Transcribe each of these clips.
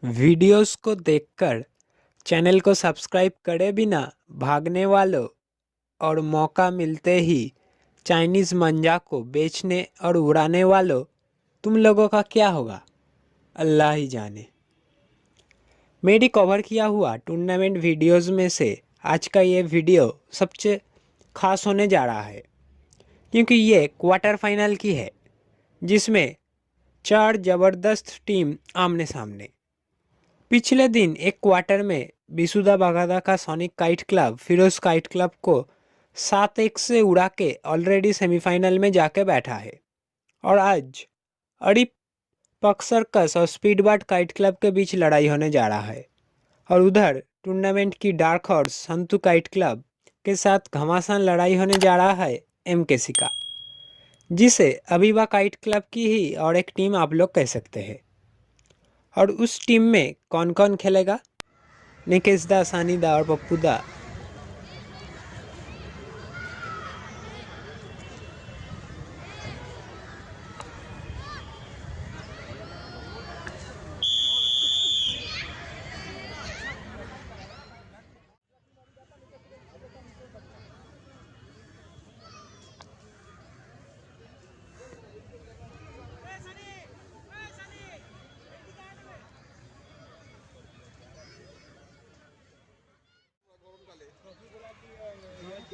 Videos को देखकर channel को सब्सक्राइब करे बिना भागने वालों और मौका मिलते ही चाइनीज़ मंजा को बेचने और उड़ाने वालों, तुम लोगों का क्या होगा अल्लाह ही जाने। मेरी कवर किया हुआ टूर्नामेंट वीडियोस में से आज का ये वीडियो सबसे खास होने जा रहा है, क्योंकि ये क्वार्टर फाइनल की है जिसमें 4 ज़बरदस्त टीम आमने सामने। पिछले दिन एक क्वार्टर में बिसुदा बागादा का sonic kite club Firoz kite club को 7-1 से उड़ा के ऑलरेडी सेमीफाइनल में जाके बैठा है, और आज अड़ी पक सर्कस और स्पीडबर्ड काइट क्लब के बीच लड़ाई होने जा रहा है। और उधर टूर्नामेंट की डार्क हॉर्स संतु काइट क्लब के साथ घमासान लड़ाई होने जा रहा है एमकेसी का, जिसे अबीबा काइट क्लब की ही और एक टीम आप लोग कह सकते हैं। और उस टीम में कौन कौन खेलेगा? निकेश दा, सानी दा और पप्पू दा।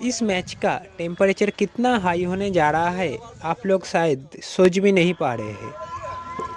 इस मैच का टेम्परेचर कितना हाई होने जा रहा है आप लोग शायद सोच भी नहीं पा रहे हैं।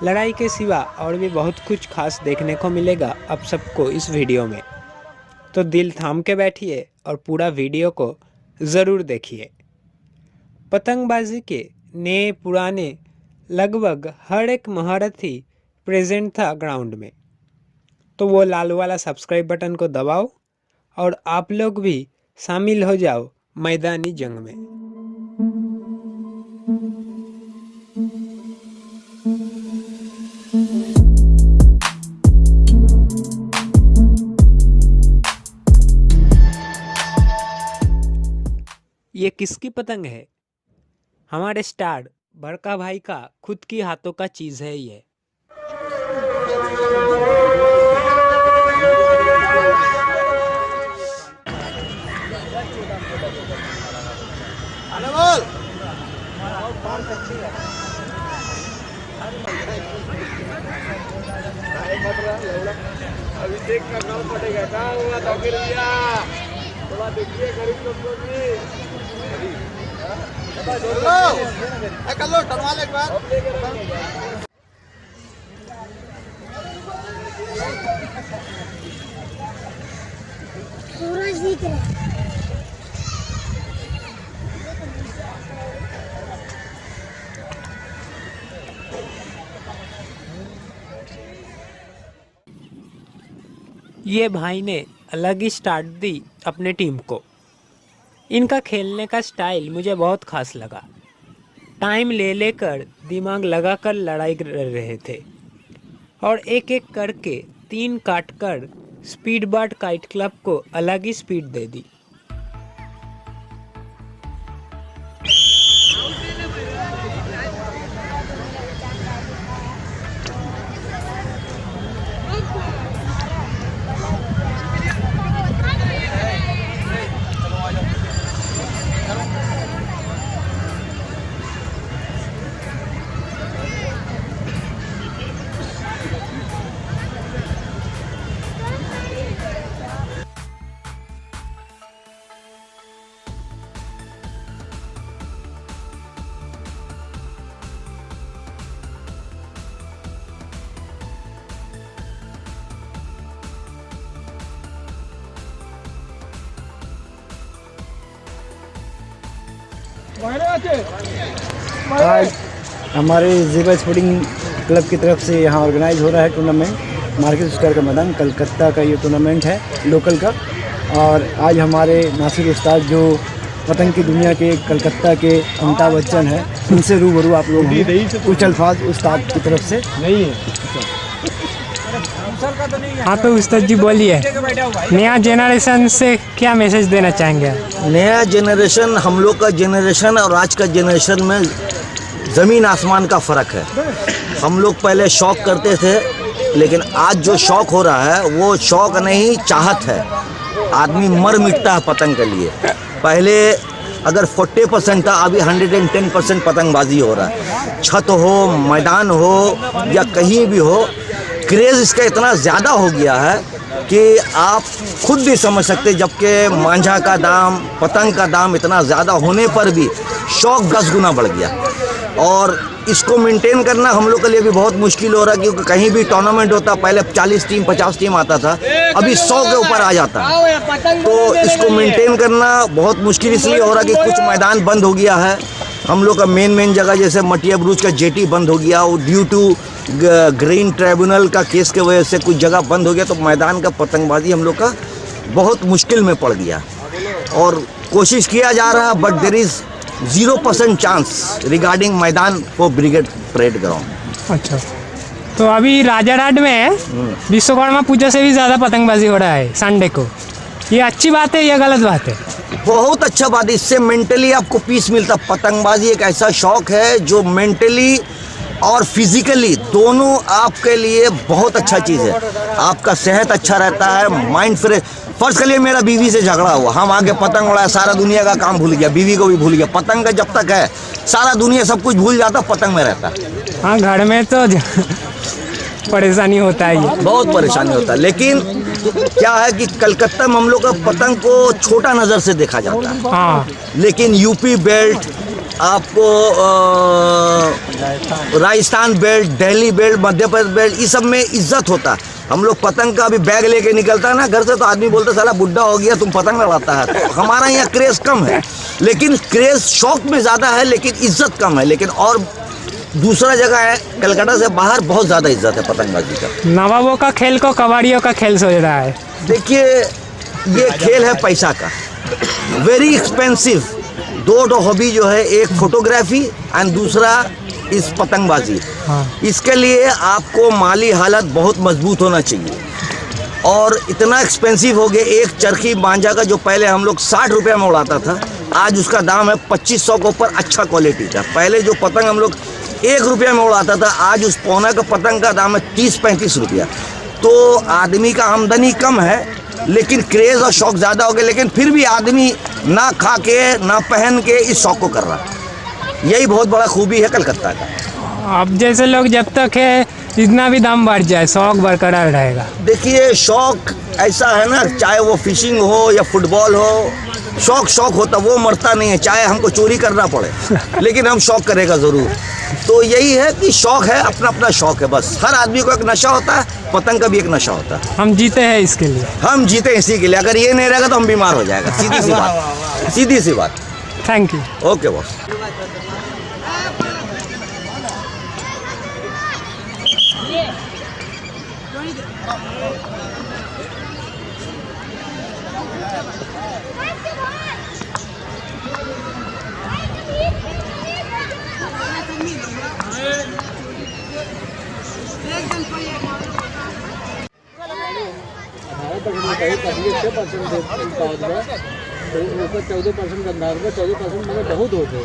लड़ाई के सिवा और भी बहुत कुछ खास देखने को मिलेगा आप सबको इस वीडियो में, तो दिल थाम के बैठिए और पूरा वीडियो को ज़रूर देखिए। पतंगबाजी के नए पुराने लगभग हर एक महारथी प्रेजेंट था ग्राउंड में, तो वो लाल वाला सब्सक्राइब बटन को दबाओ और आप लोग भी शामिल हो जाओ मैदानी जंग में। ये किसकी पतंग है? हमारे स्टार बड़का भाई का खुद की हाथों का चीज़ है ये। अभी देख करना पड़ेगा, क्या हुआ तो फिर भैया थोड़ा देखिए गरीब लोग को भी। कर लो टनवा ले एक बार। सूरज दिख रहा है। ये भाई ने अलग ही स्टार्ट दी अपने टीम को। इनका खेलने का स्टाइल मुझे बहुत खास लगा। टाइम ले लेकर दिमाग लगाकर लड़ाई कर रहे थे, और एक एक करके 3 काट कर स्पीडबर्ड काइट क्लब को अलग ही स्पीड दे दी। आज हमारे ज़ेबा स्पोर्टिंग क्लब की तरफ से यहाँ ऑर्गेनाइज हो रहा है टूर्नामेंट। मार्केट स्क्वायर का मैदान कलकत्ता का ये टूर्नामेंट है लोकल का। और आज हमारे नासिर उस्ताद जो पतंग की दुनिया के कलकत्ता के अमिताभ बच्चन हैं, उनसे रूबरू आप लोग होंगे। कुछ अल्फाज उस्ताद की तरफ से नहीं है। हाँ तो उस्ताद जी बोलिए, नया जेनरेशन से क्या मैसेज देना चाहेंगे? नया जनरेशन, हम लोग का जनरेशन और आज का जनरेशन में ज़मीन आसमान का फ़र्क है। हम लोग पहले शौक़ करते थे लेकिन आज जो शौक हो रहा है वो शौक नहीं, चाहत है। आदमी मर मिटता है पतंग के लिए। पहले अगर 40% था, अभी 110% पतंगबाजी हो रहा है। छत हो, मैदान हो या कहीं भी हो, क्रेज़ इसका इतना ज़्यादा हो गया है कि आप खुद भी समझ सकते। जबकि मांझा का दाम, पतंग का दाम इतना ज़्यादा होने पर भी शौक 10 गुना बढ़ गया। और इसको मेंटेन करना हम लोग के लिए भी बहुत मुश्किल हो रहा है, क्योंकि कहीं भी टूर्नामेंट होता, पहले 40 टीम 50 टीम आता था, अभी 100 के ऊपर आ जाता है। तो इसको मेंटेन करना बहुत मुश्किल इसलिए हो रहा है कि कुछ मैदान बंद हो गया है। हम लोग का मेन जगह जैसे मटिया ब्रूज का जेटी बंद हो गया, वो ड्यू टू ग्रीन ट्राइब्यूनल का केस के वजह से कुछ जगह बंद हो गया। तो मैदान का पतंगबाजी हम लोग का बहुत मुश्किल में पड़ गया। और कोशिश किया जा रहा है, but there is 0% chance regarding Maidan for brigade parade ground. अच्छा, तो अभी राजारहाट में विश्वकर्मा पूजा से भी ज़्यादा पतंगबाजी हो रहा है संडे को। ये अच्छी बात है या गलत बात है? बहुत अच्छा बात है, इससे मेंटली आपको पीस मिलता। पतंगबाजी एक ऐसा शौक है जो मेंटली और फिजिकली दोनों आपके लिए बहुत अच्छा चीज़ है। आपका सेहत अच्छा रहता है, माइंड फ्रेश। फर्स्ट के लिए मेरा बीवी से झगड़ा हुआ, हम आगे पतंग उड़ाया, सारा दुनिया का काम भूल गया, बीवी को भी भूल गया। पतंग का जब तक है सारा दुनिया सब कुछ भूल जाता, पतंग में रहता। हाँ, घर में तो परेशानी होता है, ये बहुत परेशानी होता है। लेकिन क्या है कि कलकत्ता में हम लोग का पतंग को छोटा नज़र से देखा जाता है। हाँ, लेकिन यूपी बेल्ट, आपको Rajasthan belt, Delhi belt, Madhya Pradesh belt, इस सब में इज्जत होता है। हम लोग पतंग का भी बैग लेके निकलता है ना घर से, तो आदमी बोलता है साला बुड्ढा हो गया तुम पतंग लड़ाता है। तो हमारा यहाँ क्रेज़ कम है, लेकिन क्रेज़ शौक में ज़्यादा है, लेकिन इज्जत कम है। लेकिन और दूसरा जगह है कलकत्ता से बाहर बहुत ज़्यादा इज्जत है पतंगबाजी का। नवाबों का खेल को कबाड़ियों का खेल सोच रहा है। देखिए, ये खेल है पैसा का, वेरी एक्सपेंसिव। दो हॉबी जो है, एक फोटोग्राफी एंड दूसरा इस पतंगबाजी। इसके लिए आपको माली हालत बहुत मजबूत होना चाहिए। और इतना एक्सपेंसिव हो गया, एक चरखी मांझा का जो पहले हम लोग 60 रुपये में उड़ाता था, आज उसका दाम है 2500 के ऊपर अच्छा क्वालिटी का। पहले जो पतंग हम लोग 1 रुपये में उड़ाता था, आज उस पौना का पतंग का दाम है 30-35 रुपया। तो आदमी का आमदनी कम है, लेकिन क्रेज़ और शौक ज़्यादा हो गया। लेकिन फिर भी आदमी ना खा के ना पहन के इस शौक को कर रहा है। यही बहुत बड़ा खूबी है कलकत्ता का। अब जैसे लोग जब तक है इतना भी दाम बढ़ जाए, शौक बरकरार रहेगा। देखिए, शौक ऐसा है ना, चाहे वो फिशिंग हो या फुटबॉल हो, शौक होता, वो मरता नहीं है। चाहे हमको चोरी करना पड़े, लेकिन हम शौक करेगा ज़रूर। तो यही है कि शौक है, अपना अपना शौक है बस। हर आदमी को एक नशा होता है, पतंग का भी एक नशा होता है। हम जीते हैं इसके लिए। हम जीते इसी के लिए। अगर ये नहीं रहेगा तो हम बीमार हो जाएगा। सीधी सी बात, सीधी सी बात। Thank you. Okay boss. ऊपर 14% गंदा, 14% में बहुत होते हैं।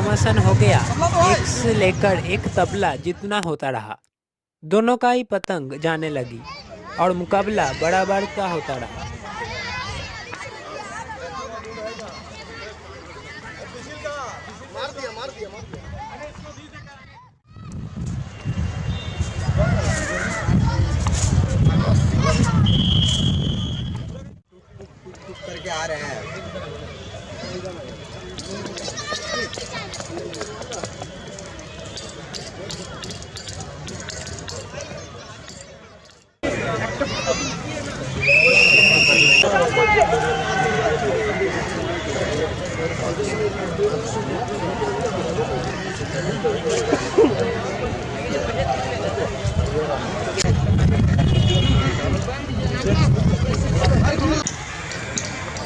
घमासान हो गया। एक से लेकर एक तबला जितना होता रहा, दोनों का ही पतंग जाने लगी और मुकाबला बराबर का होता रहा। करके आ रहे हैं।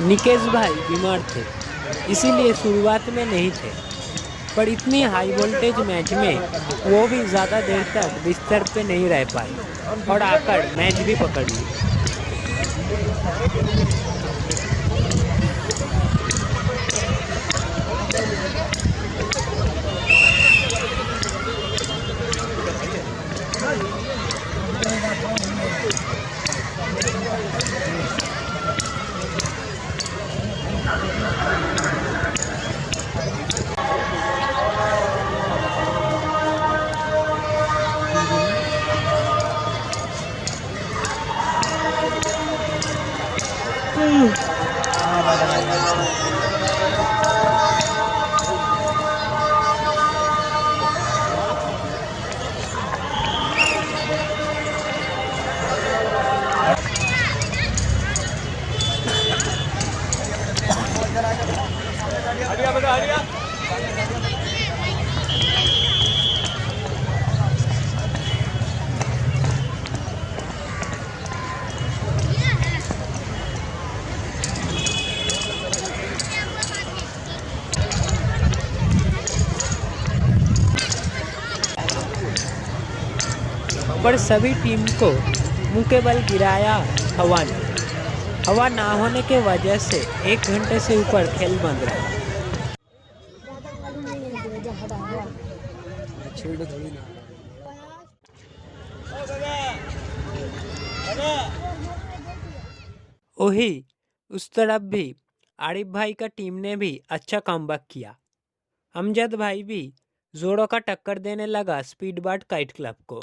निकेश भाई बीमार थे, इसीलिए शुरुआत में नहीं थे, पर इतनी हाई वोल्टेज मैच में वो भी ज़्यादा देर तक बिस्तर पे नहीं रह पाए और आकर मैच भी पकड़ ली। पर सभी टीम को मुंह के बल गिराया हवा ने। हवा ना होने के वजह से 1 घंटे से ऊपर खेल बंद रहा। वही उस तरफ भी आरिफ भाई का टीम ने भी अच्छा कमबैक किया। अमजद भाई भी जोरों का टक्कर देने लगा स्पीड बर्ड काइट क्लब को।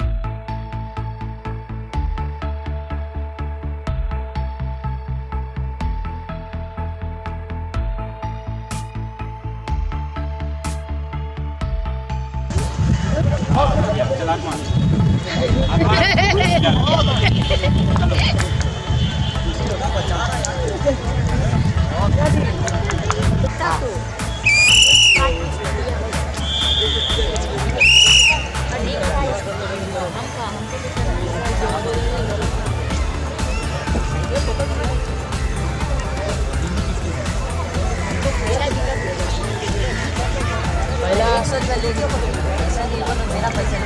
मेरा पैसा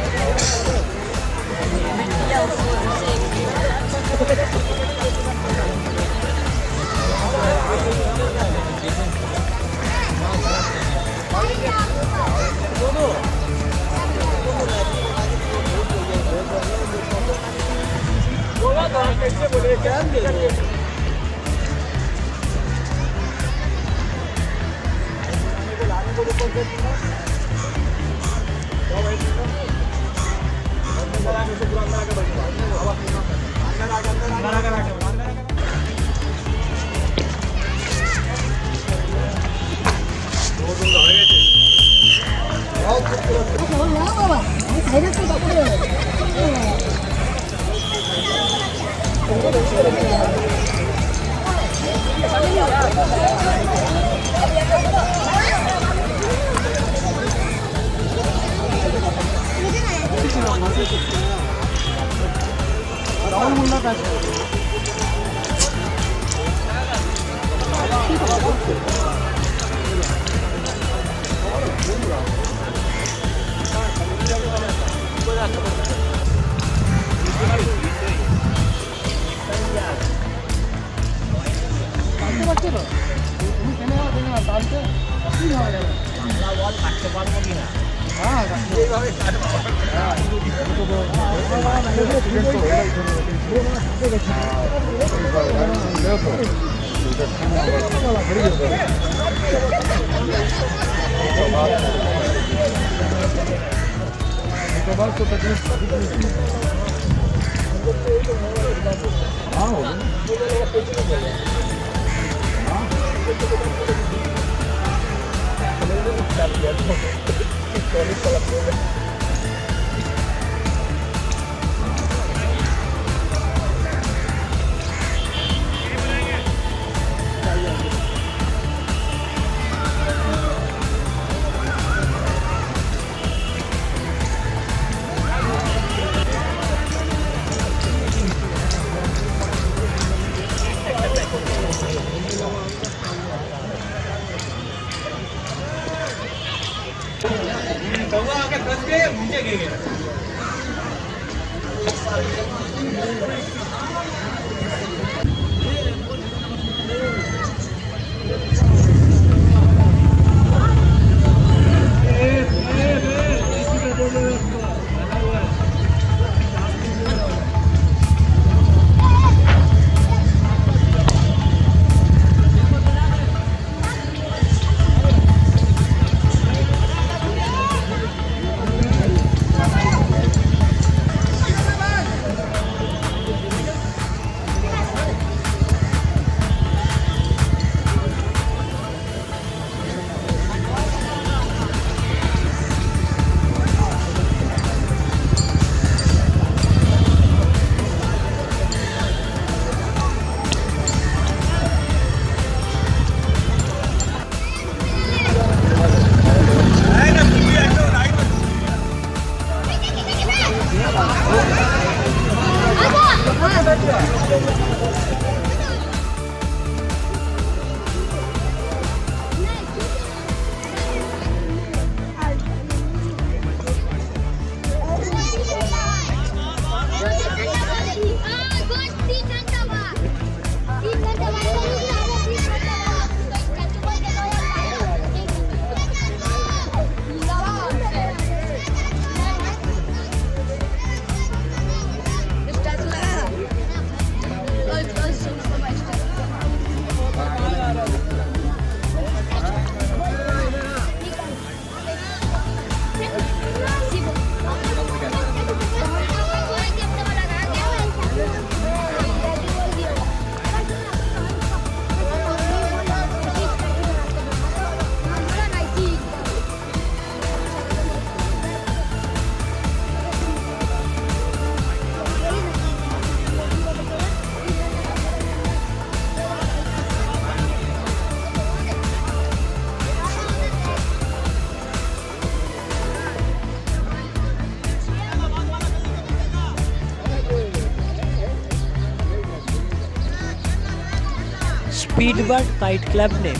स्पीडबर्ड काइट क्लब ने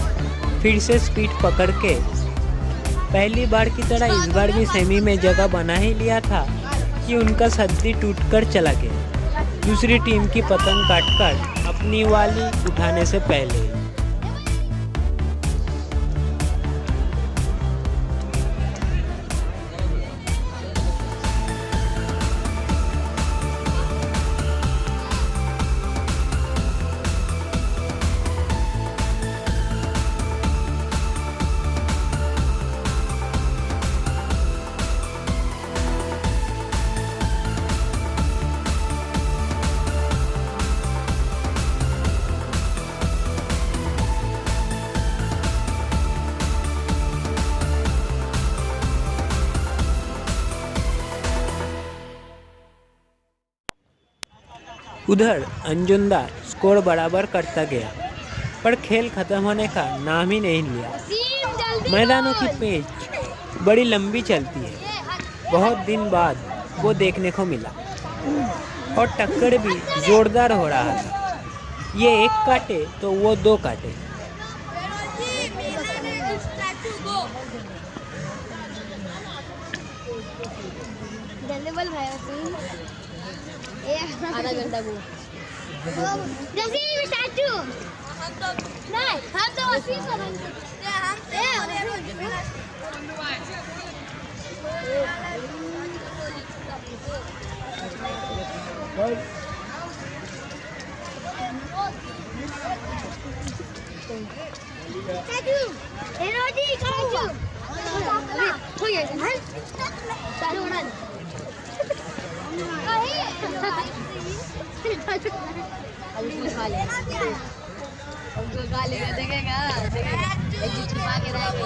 फिर से स्पीड पकड़ के पहली बार की तरह इस बार भी सेमी में जगह बना ही लिया था कि उनका सद्दी टूटकर चला गया, दूसरी टीम की पतंग काटकर अपनी वाली उठाने से पहले। उधर अंजुमदार स्कोर बराबर करता गया, पर खेल खत्म होने का नाम ही नहीं लिया। मैदानों की पेच बड़ी लंबी चलती है, बहुत दिन बाद वो देखने को मिला और टक्कर भी जोरदार हो रहा था। ये एक काटे तो वो दो काटे। आधा घंटा को स्टैचू नहीं हम तो वसी चालू उड़ा दे अब इसको खा ले अब उसको खा लेगा देखेगा देखेगा एक चीज छुपा के रहेगा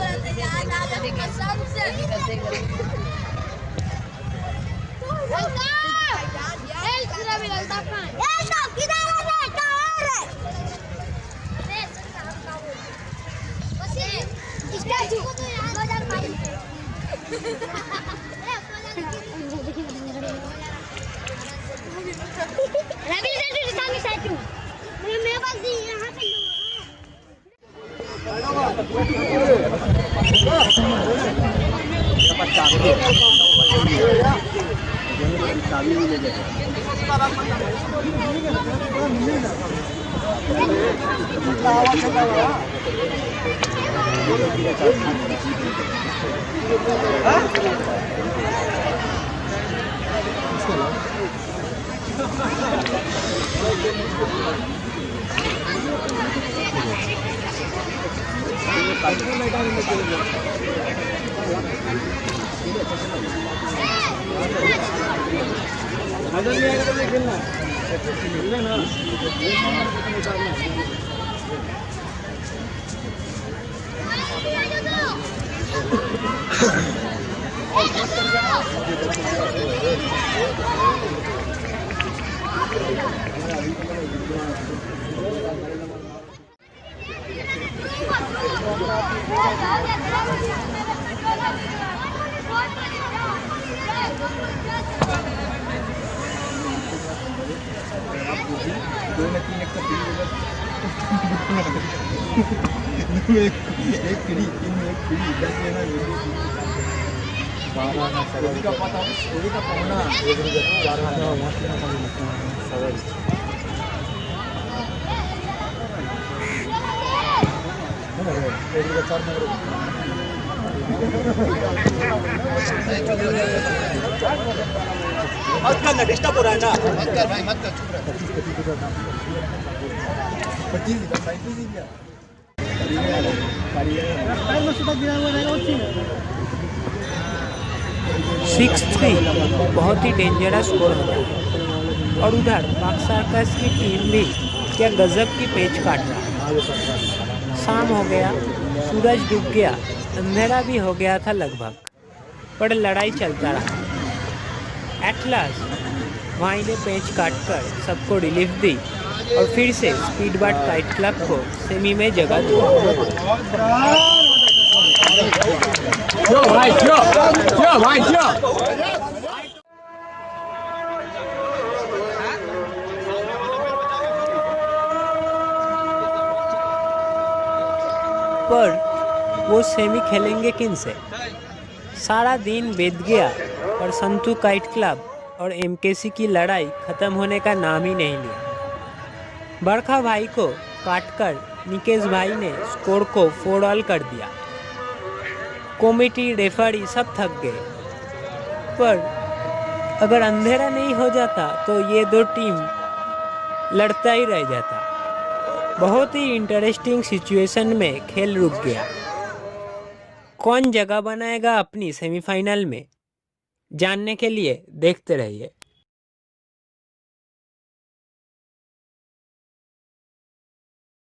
मेरे पास यहाँ पे मत करना, डिस्टर्ब हो रहा है ना। मत कर भाई, मत कर, चुप रह। 6-3 बहुत ही डेंजरस स्कोर होता है। और उधर पाक सर्कस की टीम भी क्या गजब की पेच काट रहा है। शाम हो गया, सूरज डूब गया, अंधेरा भी हो गया था लगभग, पर लड़ाई चलता रहा। एट लास्ट भाई ने पेच काटकर सबको रिलीफ दी और फिर से स्पीडबॉट काइट क्लब को सेमी में जगह दी। पर वो सेमी खेलेंगे किन से? सारा दिन बीत गया और संतू काइट क्लब और एमकेसी की लड़ाई खत्म होने का नाम ही नहीं लिया। बरखा भाई को काटकर निकेश भाई ने स्कोर को 4-all कर दिया। कमेटी, रेफरी सब थक गए। पर अगर अंधेरा नहीं हो जाता तो ये दो टीम लड़ता ही रह जाता। बहुत ही इंटरेस्टिंग सिचुएशन में खेल रुक गया। कौन जगह बनाएगा अपनी सेमीफाइनल में, जानने के लिए देखते रहिए।